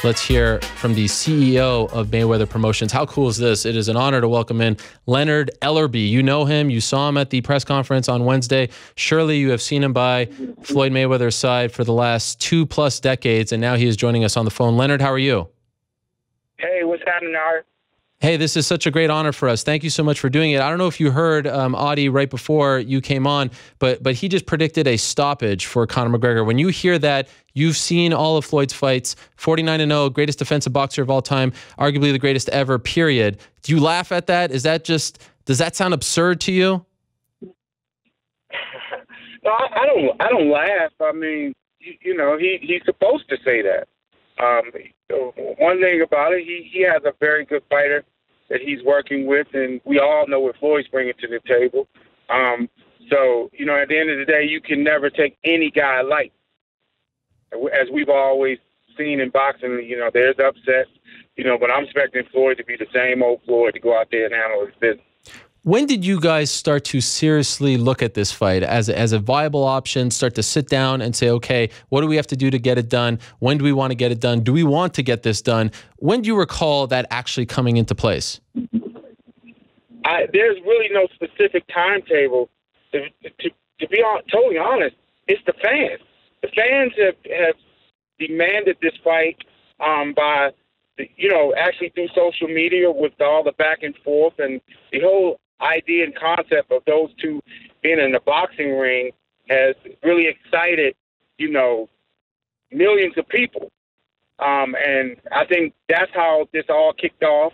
Let's hear from the CEO of Mayweather Promotions. How cool is this? It is an honor to welcome in Leonard Ellerbe. You know him. You saw him at the press conference on Wednesday. Surely you have seen him by Floyd Mayweather's side for the last 2+ decades, and now he is joining us on the phone. Leonard, how are you? Hey, what's happening, Art? Hey, this is such a great honor for us. Thank you so much for doing it. I don't know if you heard Audie right before you came on, but he just predicted a stoppage for Conor McGregor. When you hear that, you've seen all of Floyd's fights, 49-0, greatest defensive boxer of all time, arguably the greatest ever, period. Do you laugh at that? Is that just, does that sound absurd to you? No, I don't laugh. I mean, you know, he's supposed to say that. One thing about it, he has a very good fighter that he's working with, and we all know what Floyd's bringing to the table. So, you know, at the end of the day, you can never take any guy light. As we've always seen in boxing, you know, there's upsets, you know, but I'm expecting Floyd to be the same old Floyd, to go out there and handle his business. When did you guys start to seriously look at this fight as a viable option, start to sit down and say, okay, what do we have to do to get it done? When do we want to get it done? Do we want to get this done? When do you recall that actually coming into place? There's really no specific timetable. To be totally honest, it's the fans. The fans have demanded this fight by, you know, actually through social media with all the back and forth, and the whole idea and concept of those two being in the boxing ring has really excited, you know, millions of people. And I think that's how this all kicked off.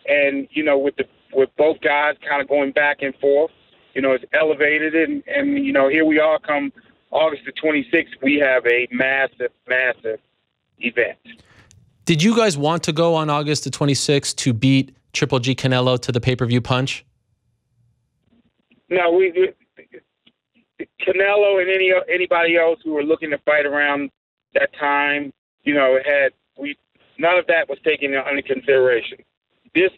And, you know, with both guys kind of going back and forth, you know, it's elevated. And you know, here we are come August the 26th, we have a massive, massive event. Did you guys want to go on August the 26th to beat Triple G Canelo to the pay-per-view punch? No, Canelo and anybody else who were looking to fight around that time, you know, none of that was taken under consideration. This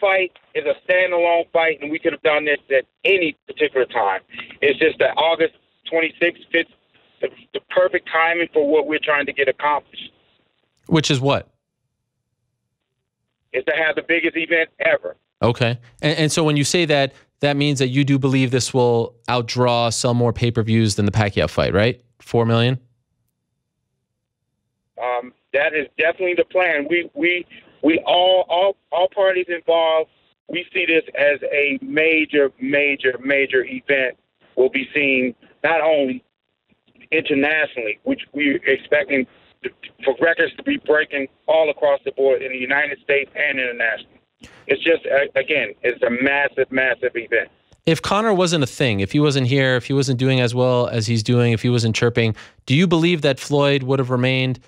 fight is a standalone fight, and we could have done this at any particular time. It's just that August 26th fits the perfect timing for what we're trying to get accomplished. Which is what? Is to have the biggest event ever. Okay. And so when you say that, that means that you do believe this will outdraw, sell more pay-per-views than the Pacquiao fight, right? 4 million? That is definitely the plan. We all parties involved, we see this as a major, major, major event. We'll be seen not only internationally, which we're expecting for records to be breaking all across the board in the United States and internationally. It's just, again, it's a massive, massive event. If Conor wasn't a thing, if he wasn't here, if he wasn't doing as well as he's doing, if he wasn't chirping, do you believe that Floyd would have remained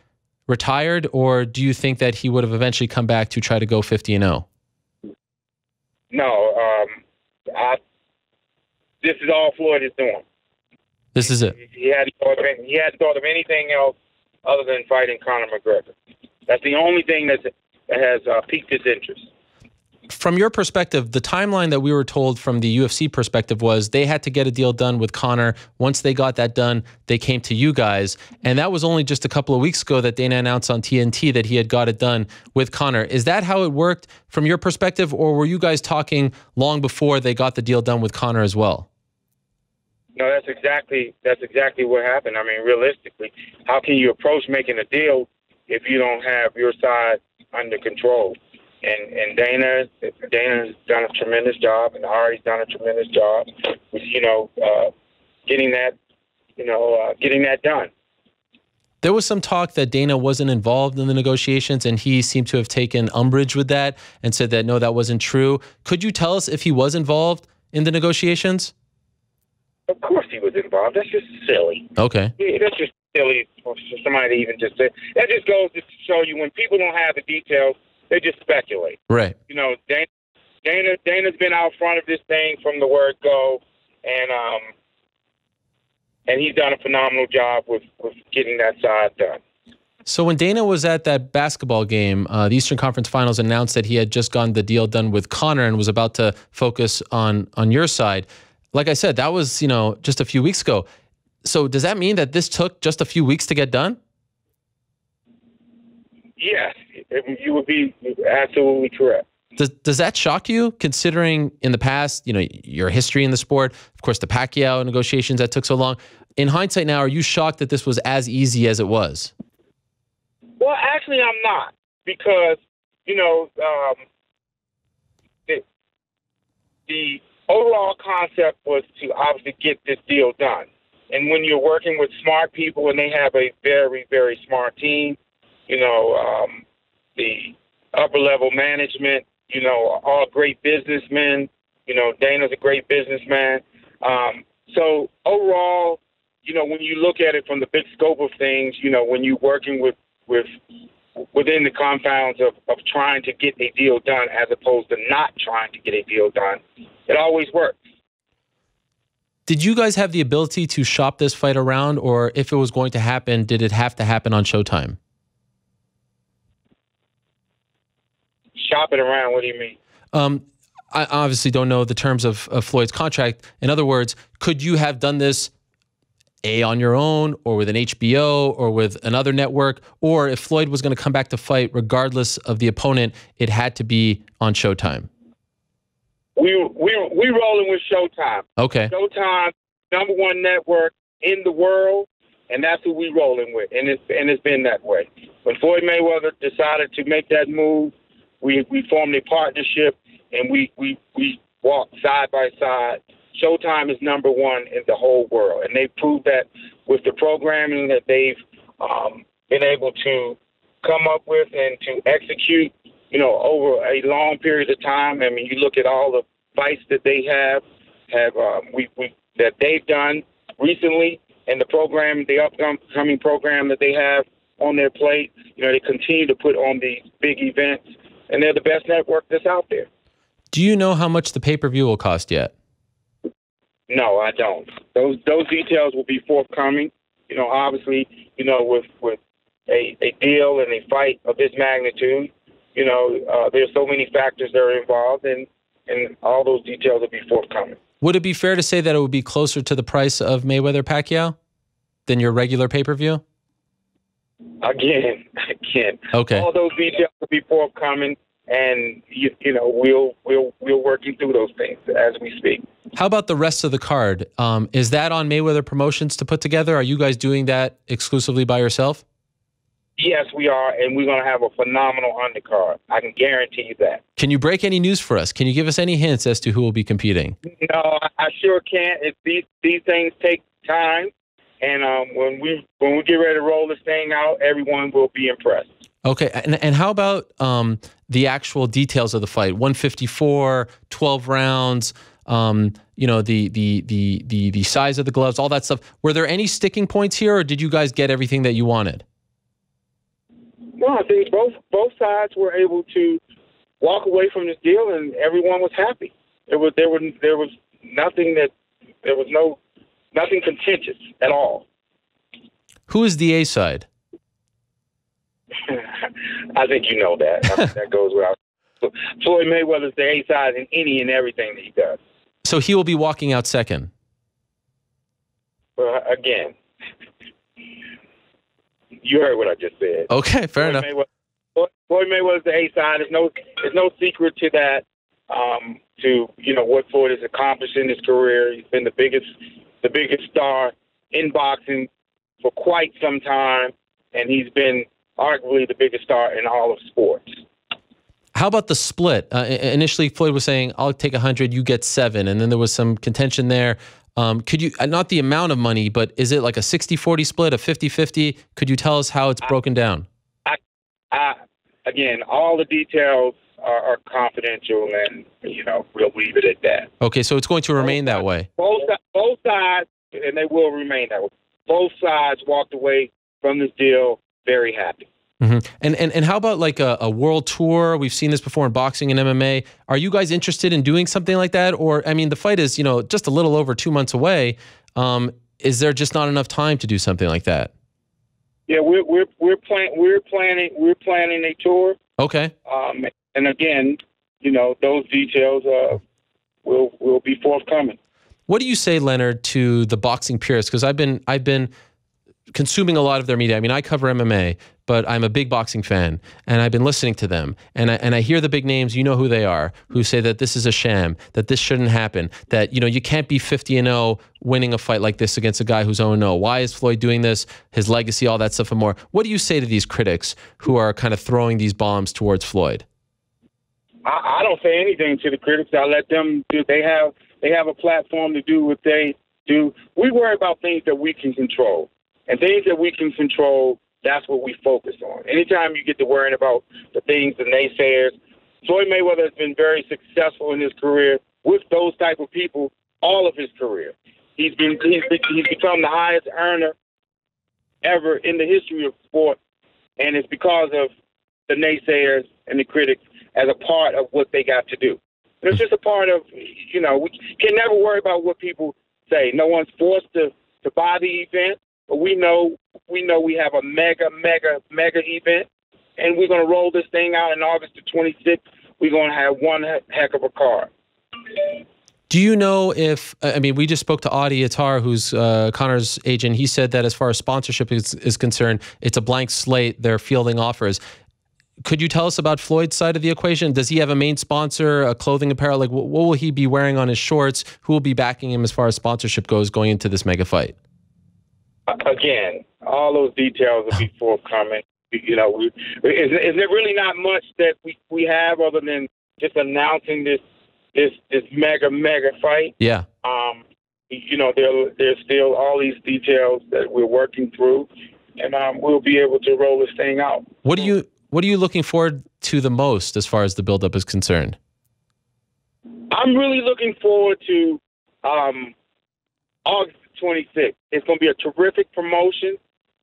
retired, or do you think that he would have eventually come back to try to go 50-0? No, this is all Floyd is doing. This is it. He hadn't thought of anything else other than fighting Conor McGregor. That's the only thing that has piqued his interest. From your perspective, the timeline that we were told from the UFC perspective was they had to get a deal done with Conor. Once they got that done, they came to you guys. And that was only just a couple of weeks ago that Dana announced on TNT that he had got it done with Conor. Is that how it worked from your perspective, or were you guys talking long before they got the deal done with Conor as well? No, that's exactly what happened. I mean, realistically, how can you approach making a deal if you don't have your side under control? And Dana's done a tremendous job, and Ari's done a tremendous job with, you know, getting that done. There was some talk that Dana wasn't involved in the negotiations, and he seemed to have taken umbrage with that and said that, no, that wasn't true. Could you tell us if he was involved in the negotiations? Of course he was involved. That's just silly. Okay. Yeah, that's just silly for somebody to even just say. That just goes to show you when people don't have the details, they just speculate. Right. You know, Dana's been out front of this thing from the word go, and he's done a phenomenal job with getting that side done. So when Dana was at that basketball game, the Eastern Conference Finals, announced that he had just gotten the deal done with Conor and was about to focus on your side. Like I said, that was, you know, just a few weeks ago. So does that mean that this took just a few weeks to get done? Yes, you would be absolutely correct. Does that shock you, considering in the past, your history in the sport, of course, the Pacquiao negotiations that took so long? In hindsight now, are you shocked that this was as easy as it was? Well, actually, I'm not, because, the overall concept was to obviously get this deal done. And when you're working with smart people and they have a very, very smart team, the upper level management, all great businessmen, Dana's a great businessman. So overall, when you look at it from the big scope of things, when you're working within the confounds of trying to get a deal done as opposed to not trying to get a deal done, it always works. Did you guys have the ability to shop this fight around, or if it was going to happen, did it have to happen on Showtime? Shop it around? What do you mean? I obviously don't know the terms of Floyd's contract. In other words, could you have done this on your own, or with an HBO, or with another network, or if Floyd was going to come back to fight, regardless of the opponent, it had to be on Showtime? We rolling with Showtime. Okay. Showtime, #1 network in the world, and that's who we rolling with, and it's been that way. When Floyd Mayweather decided to make that move, we formed a partnership, and we walked side by side. Showtime is #1 in the whole world, and they proved that with the programming that they've been able to come up with and to execute, over a long period of time. I mean, you look at all the fights that they have that they've done recently, and the upcoming program that they have on their plate. They continue to put on these big events, and they're the best network that's out there. Do you know how much the pay-per-view will cost yet? No, I don't. Those details will be forthcoming. Obviously, with a deal and a fight of this magnitude, there's so many factors that are involved, and all those details will be forthcoming. Would it be fair to say that it would be closer to the price of Mayweather-Pacquiao than your regular pay-per-view? Again. Okay. All those details will be forthcoming, and we're working through those things as we speak. How about the rest of the card? Is that on Mayweather Promotions to put together? Are you guys doing that exclusively by yourself? Yes, we are, and we're going to have a phenomenal undercard. I can guarantee you that. Can you break any news for us? Can you give us any hints as to who will be competing? No, I sure can't. These things take time, and when we get ready to roll this thing out, everyone will be impressed. Okay, and how about the actual details of the fight? 154, 12 rounds. The size of the gloves, all that stuff. Were there any sticking points here, or did you guys get everything that you wanted? No, I think both sides were able to walk away from this deal, and everyone was happy. There was nothing contentious at all. Who is the A side? I think you know that. That goes without. Floyd Mayweather's the A side in any and everything that he does. So he will be walking out second. Well, again, you heard what I just said. Okay, fair enough. Floyd Mayweather's the A side. There's no secret to that. To what Floyd has accomplished in his career. He's been the biggest star in boxing for quite some time, and he's been arguably the biggest star in all of sports. How about the split? Initially, Floyd was saying, I'll take 100, you get 7. And then there was some contention there. Could you, not the amount of money, but is it like a 60-40 split, a 50-50? Could you tell us how it's broken down? Again, all the details are confidential, and, we'll leave it at that. Okay, so it's going to remain that way. Both sides, and they will remain that way. Both sides walked away from this deal very happy. Mm-hmm. And how about like a world tour? We've seen this before in boxing and MMA. Are you guys interested in doing something like that? Or, I mean, the fight is, just a little over 2 months away. Is there just not enough time to do something like that? Yeah, we're planning a tour. Okay. And again, those details will be forthcoming. What do you say, Leonard, to the boxing purists? Because I've been consuming a lot of their media. I mean, I cover MMA, but I'm a big boxing fan, and I've been listening to them, and I hear the big names, you know who they are, who say that this is a sham, that this shouldn't happen, that, you know, you can't be 50-0 winning a fight like this against a guy who's 0-0. Why is Floyd doing this? His legacy, all that stuff and more. What do you say to these critics who are kind of throwing these bombs towards Floyd? I don't say anything to the critics. I let them do. They have a platform to do what they do. We worry about things that we can control, and things that we can control, that's what we focus on. Anytime you get to worrying about the things, the naysayers, Floyd Mayweather has been very successful in his career with those type of people all of his career. He's become the highest earner ever in the history of sport, and it's because of the naysayers and the critics as a part of what they got to do. It's just a part of, you know, we can never worry about what people say. No one's forced to buy the event, but we know we have a mega event, and we're going to roll this thing out in August the 26th. We're going to have one heck of a card. Do you know if, I mean, we just spoke to Adi Attar, who's Conor's agent. He said that as far as sponsorship is concerned, it's a blank slate. They're fielding offers. Could you tell us about Floyd's side of the equation? Does he have a main sponsor, a clothing apparel? Like, what will he be wearing on his shorts? Who will be backing him as far as sponsorship goes going into this mega fight? Again, all those details will be forthcoming. You know, is there really not much that we have other than just announcing this mega fight? Yeah. You know, there's still all these details that we're working through, and we'll be able to roll this thing out. What are you looking forward to the most as far as the buildup is concerned? I'm really looking forward to August 26th. It's going to be a terrific promotion.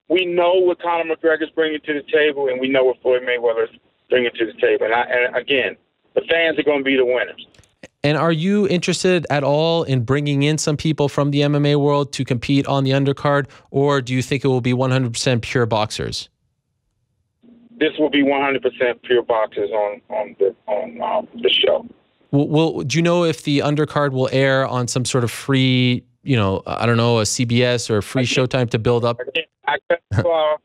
We know what Conor McGregor's bringing to the table, and we know what Floyd Mayweather's bringing to the table. And again, the fans are going to be the winners. And are you interested at all in bringing in some people from the MMA world to compete on the undercard, or do you think it will be 100% pure boxers? This will be 100% pure boxers on the show. Do you know if the undercard will air on some sort of free, you know, I don't know, a CBS or free Showtime to build up? I cut you off.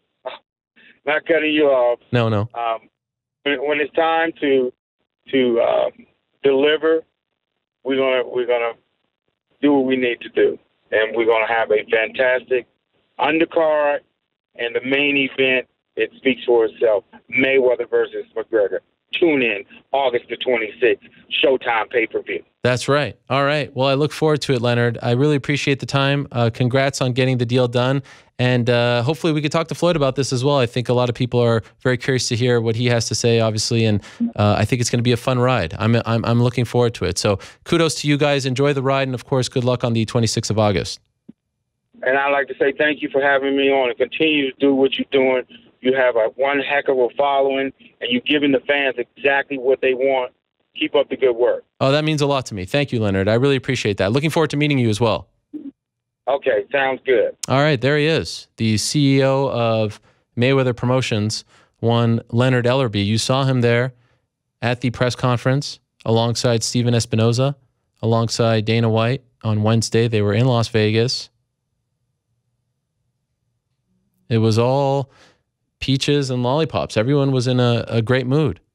Not cutting you off. No. When it's time to deliver, we're gonna do what we need to do, and we're gonna have a fantastic undercard, and the main event. It speaks for itself. Mayweather versus McGregor. Tune in August the 26th, Showtime pay-per-view. That's right. All right. Well, I look forward to it, Leonard. I really appreciate the time. Congrats on getting the deal done. And hopefully we could talk to Floyd about this as well. I think a lot of people are very curious to hear what he has to say, obviously. And I think it's going to be a fun ride. I'm looking forward to it. So kudos to you guys. Enjoy the ride. And, of course, good luck on the 26th of August. And I'd like to say thank you for having me on, and continue to do what you're doing. You have one heck of a following, and you're giving the fans exactly what they want. Keep up the good work. Oh, that means a lot to me. Thank you, Leonard. I really appreciate that. Looking forward to meeting you as well. Okay, sounds good. All right, there he is, the CEO of Mayweather Promotions, one Leonard Ellerbe. You saw him there at the press conference alongside Steven Espinoza, alongside Dana White on Wednesday. They were in Las Vegas. It was all peaches and lollipops. Everyone was in a great mood.